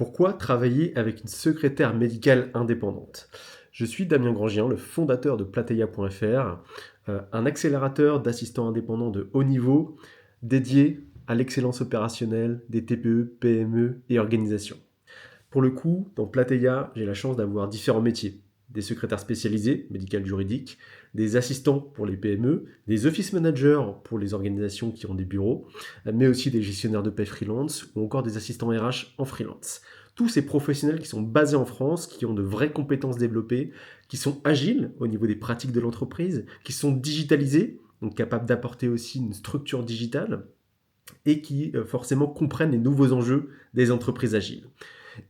Pourquoi travailler avec une secrétaire médicale indépendante? Je suis Damien Grangien, le fondateur de Plateia.fr, un accélérateur d'assistants indépendants de haut niveau dédié à l'excellence opérationnelle des TPE, PME et organisations. Pour le coup, dans Plateia, j'ai la chance d'avoir différents métiers. Des secrétaires spécialisés, médical juridiques, des assistants pour les PME, des office managers pour les organisations qui ont des bureaux, mais aussi des gestionnaires de paie freelance ou encore des assistants RH en freelance. Tous ces professionnels qui sont basés en France, qui ont de vraies compétences développées, qui sont agiles au niveau des pratiques de l'entreprise, qui sont digitalisés, donc capables d'apporter aussi une structure digitale, et qui forcément comprennent les nouveaux enjeux des entreprises agiles.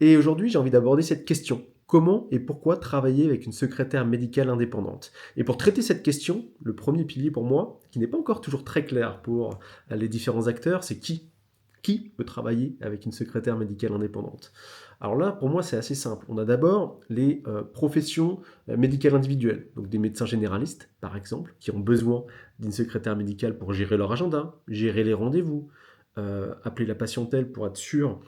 Et aujourd'hui, j'ai envie d'aborder cette question. Comment et pourquoi travailler avec une secrétaire médicale indépendante? Et pour traiter cette question, le premier pilier pour moi, qui n'est pas encore toujours très clair pour les différents acteurs, c'est qui peut travailler avec une secrétaire médicale indépendante? Alors là, pour moi, c'est assez simple. On a d'abord les professions médicales individuelles, donc des médecins généralistes, par exemple, qui ont besoin d'une secrétaire médicale pour gérer leur agenda, gérer les rendez-vous, appeler la patientèle pour être sûr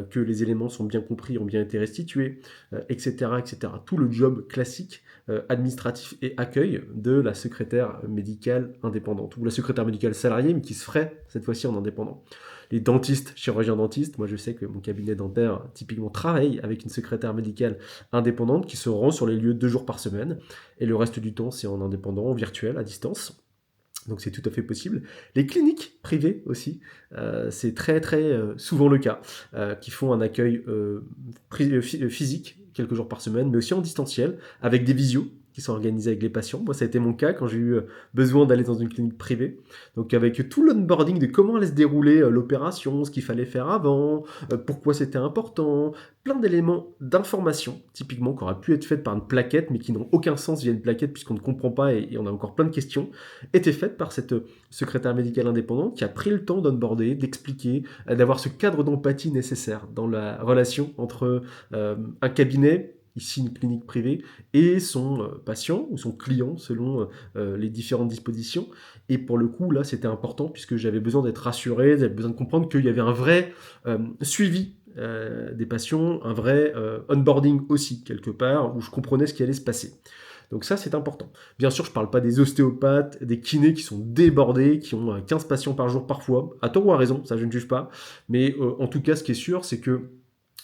que les éléments sont bien compris, ont bien été restitués, etc., etc. Tout le job classique administratif et accueil de la secrétaire médicale indépendante, ou la secrétaire médicale salariée, mais qui se ferait cette fois-ci en indépendant. Les dentistes, chirurgiens dentistes, moi je sais que mon cabinet dentaire typiquement travaille avec une secrétaire médicale indépendante qui se rend sur les lieux 2 jours par semaine, et le reste du temps c'est en indépendant, en virtuel, à distance. Donc c'est tout à fait possible. Les cliniques privées aussi, c'est très très souvent le cas, qui font un accueil physique quelques jours par semaine, mais aussi en distanciel, avec des visios qui sont organisés avec les patients. Moi, ça a été mon cas quand j'ai eu besoin d'aller dans une clinique privée. Donc avec tout l'onboarding de comment allait se dérouler l'opération, ce qu'il fallait faire avant, pourquoi c'était important, plein d'éléments d'information, typiquement, qui auraient pu être faites par une plaquette, mais qui n'ont aucun sens via une plaquette, puisqu'on ne comprend pas et on a encore plein de questions, étaient faites par cette secrétaire médicale indépendante qui a pris le temps d'onboarder, d'expliquer, d'avoir ce cadre d'empathie nécessaire dans la relation entre un cabinet, ici une clinique privée, et son patient ou son client selon les différentes dispositions. Et pour le coup, là, c'était important puisque j'avais besoin d'être rassuré, j'avais besoin de comprendre qu'il y avait un vrai suivi des patients, un vrai onboarding aussi, quelque part, où je comprenais ce qui allait se passer. Donc ça, c'est important. Bien sûr, je ne parle pas des ostéopathes, des kinés qui sont débordés, qui ont 15 patients par jour parfois, à tort ou à raison, ça je ne juge pas. Mais en tout cas, ce qui est sûr, c'est que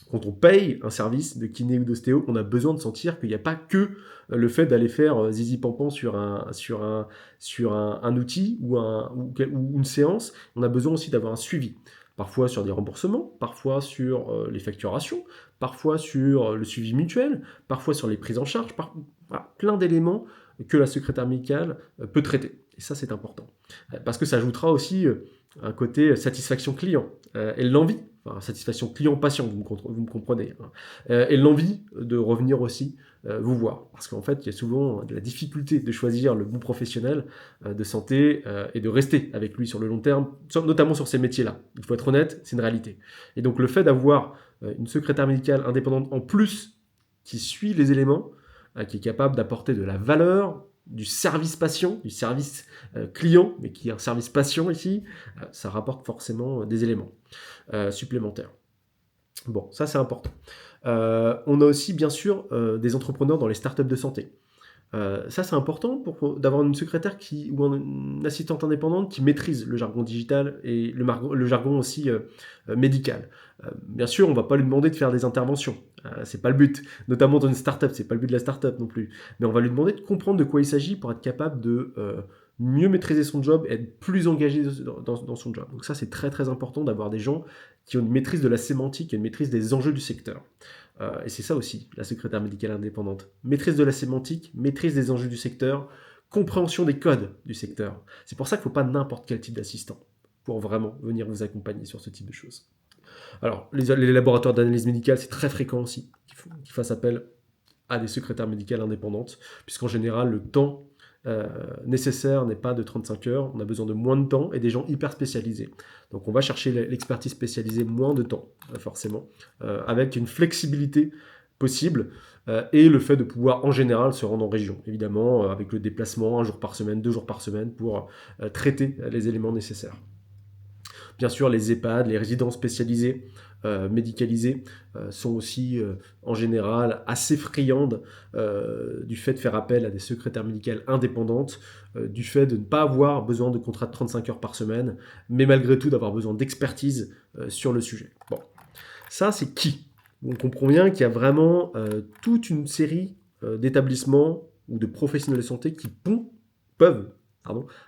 quand on paye un service de kiné ou d'ostéo, on a besoin de sentir qu'il n'y a pas que le fait d'aller faire zizi pampan sur un outil ou une séance. On a besoin aussi d'avoir un suivi. Parfois sur des remboursements, parfois sur les facturations, parfois sur le suivi mutuel, parfois sur les prises en charge, voilà, plein d'éléments que la secrétaire médicale peut traiter. Et ça, c'est important. Parce que ça ajoutera aussi un côté satisfaction client et l'envie, enfin, satisfaction client-patient, vous me comprenez, hein, et l'envie de revenir aussi vous voir. Parce qu'en fait, il y a souvent de la difficulté de choisir le bon professionnel de santé et de rester avec lui sur le long terme, notamment sur ces métiers-là. Il faut être honnête, c'est une réalité. Et donc le fait d'avoir une secrétaire médicale indépendante en plus qui suit les éléments, qui est capable d'apporter de la valeur, du service patient, du service client, mais qui est un service patient ici, ça rapporte forcément des éléments supplémentaires. Bon, ça c'est important. On a aussi bien sûr des entrepreneurs dans les startups de santé. Ça c'est important d'avoir une secrétaire ou une assistante indépendante qui maîtrise le jargon digital et le jargon aussi médical. Bien sûr, on ne va pas lui demander de faire des interventions, c'est pas le but, notamment dans une startup, c'est pas le but de la startup non plus. Mais on va lui demander de comprendre de quoi il s'agit pour être capable de mieux maîtriser son job et être plus engagé dans son job. Donc ça c'est très très important d'avoir des gens qui ont une maîtrise de la sémantique et une maîtrise des enjeux du secteur. Et c'est ça aussi, la secrétaire médicale indépendante. Maîtrise de la sémantique, maîtrise des enjeux du secteur, compréhension des codes du secteur. C'est pour ça qu'il ne faut pas n'importe quel type d'assistant pour vraiment venir vous accompagner sur ce type de choses. Alors, les laboratoires d'analyse médicale, c'est très fréquent aussi qu'ils fassent appel à des secrétaires médicales indépendantes, puisqu'en général, le temps nécessaire n'est pas de 35 heures, on a besoin de moins de temps et des gens hyper spécialisés. Donc on va chercher l'expertise spécialisée moins de temps, forcément, avec une flexibilité possible et le fait de pouvoir en général se rendre en région, évidemment, avec le déplacement 1 jour par semaine, 2 jours par semaine pour traiter les éléments nécessaires. Bien sûr, les EHPAD, les résidences spécialisées médicalisées sont aussi en général assez friandes du fait de faire appel à des secrétaires médicales indépendantes, du fait de ne pas avoir besoin de contrats de 35 heures par semaine, mais malgré tout d'avoir besoin d'expertise sur le sujet. Bon, ça c'est qui? On comprend bien qu'il y a vraiment toute une série d'établissements ou de professionnels de santé qui peuvent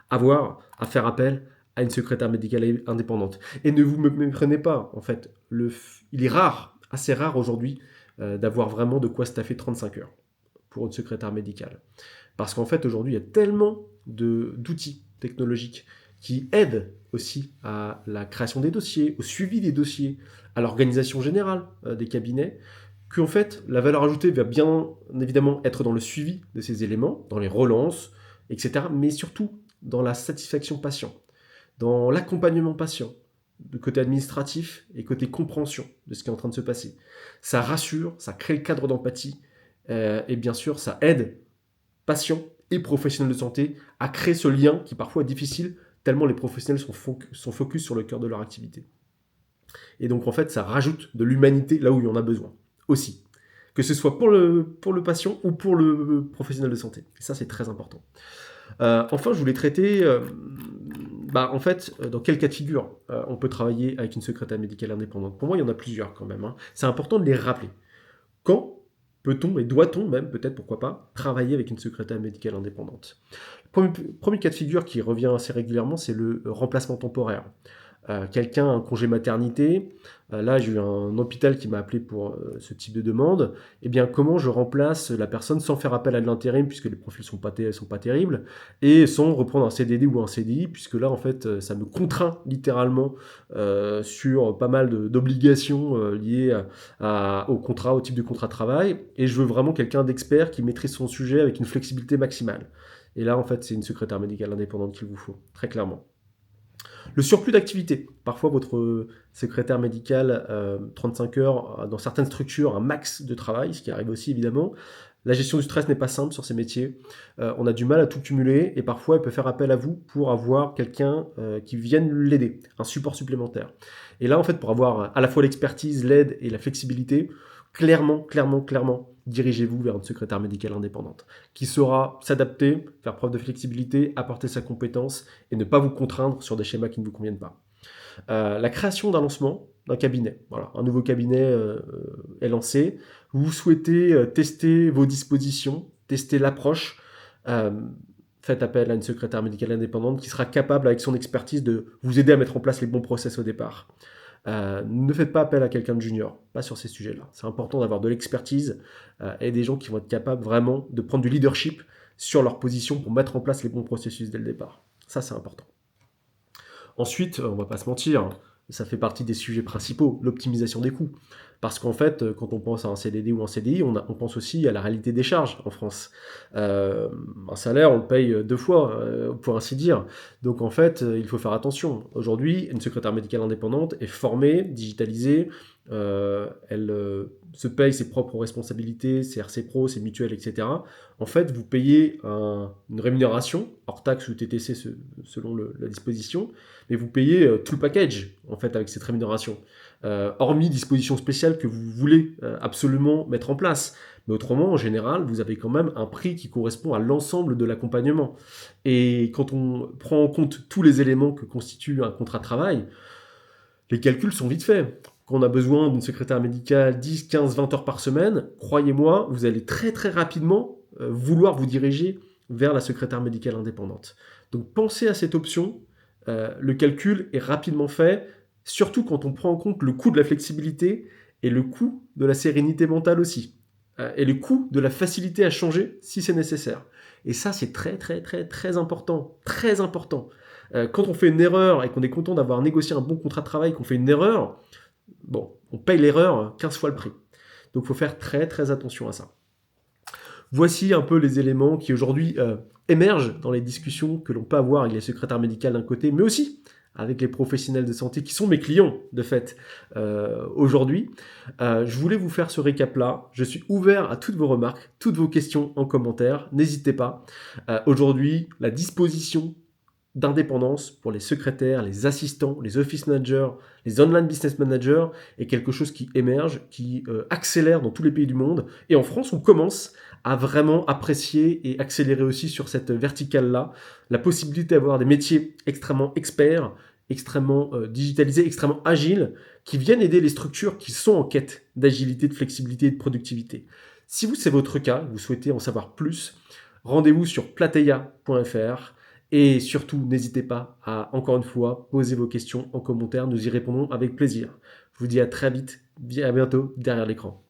avoir à faire appel à une secrétaire médicale indépendante. Et ne vous méprenez pas, en fait, il est rare, assez rare aujourd'hui, d'avoir vraiment de quoi staffer 35 heures pour une secrétaire médicale. Parce qu'en fait, aujourd'hui, il y a tellement d'outils technologiques qui aident aussi à la création des dossiers, au suivi des dossiers, à l'organisation générale des cabinets, qu'en fait, la valeur ajoutée va bien évidemment être dans le suivi de ces éléments, dans les relances, etc., mais surtout dans la satisfaction patient, dans l'accompagnement patient, de côté administratif et côté compréhension de ce qui est en train de se passer. Ça rassure, ça crée le cadre d'empathie, et bien sûr, ça aide patients et professionnels de santé à créer ce lien qui parfois est difficile, tellement les professionnels sont focus sur le cœur de leur activité. Et donc en fait, ça rajoute de l'humanité là où il y en a besoin, aussi. Que ce soit pour le patient ou pour le professionnel de santé. Et ça, c'est très important. Enfin, je voulais traiter, en fait, dans quel cas de figure on peut travailler avec une secrétaire médicale indépendante. Pour moi, il y en a plusieurs quand même. C'est important de les rappeler. Quand peut-on et doit-on même, peut-être, pourquoi pas, travailler avec une secrétaire médicale indépendante? Premier cas de figure qui revient assez régulièrement, c'est le remplacement temporaire. Quelqu'un a un congé maternité, là j'ai eu un hôpital qui m'a appelé pour ce type de demande, eh bien comment je remplace la personne sans faire appel à de l'intérim puisque les profils sont pas terribles, et sans reprendre un CDD ou un CDI, puisque là en fait ça me contraint littéralement sur pas mal d'obligations liées au contrat, au type de contrat de travail, et je veux vraiment quelqu'un d'expert qui maîtrise son sujet avec une flexibilité maximale. Et là en fait c'est une secrétaire médicale indépendante qu'il vous faut, très clairement. Le surplus d'activité. Parfois, votre secrétaire médical, 35 heures, dans certaines structures, un max de travail, ce qui arrive aussi évidemment. La gestion du stress n'est pas simple sur ces métiers. On a du mal à tout cumuler et parfois, elle peut faire appel à vous pour avoir quelqu'un qui vienne l'aider, un support supplémentaire. Et là, en fait, pour avoir à la fois l'expertise, l'aide et la flexibilité, clairement, dirigez-vous vers une secrétaire médicale indépendante qui saura s'adapter, faire preuve de flexibilité, apporter sa compétence et ne pas vous contraindre sur des schémas qui ne vous conviennent pas. La création d'un lancement d'un cabinet. Voilà, un nouveau cabinet est lancé. Vous souhaitez tester vos dispositions, tester l'approche. Faites appel à une secrétaire médicale indépendante qui sera capable, avec son expertise, de vous aider à mettre en place les bons process au départ. Ne faites pas appel à quelqu'un de junior, pas sur ces sujets-là. C'est important d'avoir de l'expertise et des gens qui vont être capables vraiment de prendre du leadership sur leur position pour mettre en place les bons processus dès le départ. Ça, c'est important. Ensuite, on va pas se mentir, ça fait partie des sujets principaux, l'optimisation des coûts. Parce qu'en fait, quand on pense à un CDD ou un CDI, on pense aussi à la réalité des charges en France. Un salaire, on le paye deux fois, pour ainsi dire. Donc en fait, il faut faire attention. Aujourd'hui, une secrétaire médicale indépendante est formée, digitalisée, elle se paye ses propres responsabilités, ses RC Pro, ses mutuelles, etc. En fait, vous payez une rémunération, hors taxe ou TTC selon la disposition, mais vous payez tout le package en fait avec cette rémunération, hormis dispositions spéciales que vous voulez absolument mettre en place. Mais autrement, en général, vous avez quand même un prix qui correspond à l'ensemble de l'accompagnement. Et quand on prend en compte tous les éléments que constitue un contrat de travail, les calculs sont vite faits. Quand on a besoin d'une secrétaire médicale 10, 15, 20 heures par semaine, croyez-moi, vous allez très très rapidement vouloir vous diriger vers la secrétaire médicale indépendante. Donc pensez à cette option. Le calcul est rapidement fait, surtout quand on prend en compte le coût de la flexibilité et le coût de la sérénité mentale aussi, et le coût de la facilité à changer si c'est nécessaire. Et ça, c'est très très très très important, très important. Quand on fait une erreur et qu'on est content d'avoir négocié un bon contrat de travail, qu'on fait une erreur, bon, on paye l'erreur 15 fois le prix. Donc il faut faire très très attention à ça. Voici un peu les éléments qui aujourd'hui émergent dans les discussions que l'on peut avoir avec les secrétaires médicales d'un côté, mais aussi avec les professionnels de santé qui sont mes clients de fait aujourd'hui. Je voulais vous faire ce récap-là. Je suis ouvert à toutes vos remarques, toutes vos questions en commentaire. N'hésitez pas. Aujourd'hui, la disposition d'indépendance pour les secrétaires, les assistants, les office managers, les online business managers est quelque chose qui émerge, qui accélère dans tous les pays du monde. Et en France, on commence à vraiment apprécier et accélérer aussi sur cette verticale-là, la possibilité d'avoir des métiers extrêmement experts, extrêmement digitalisés, extrêmement agiles, qui viennent aider les structures qui sont en quête d'agilité, de flexibilité et de productivité. Si vous, c'est votre cas, vous souhaitez en savoir plus, rendez-vous sur plateya.fr et surtout, n'hésitez pas à, encore une fois, poser vos questions en commentaire. Nous y répondrons avec plaisir. Je vous dis à très vite, à bientôt derrière l'écran.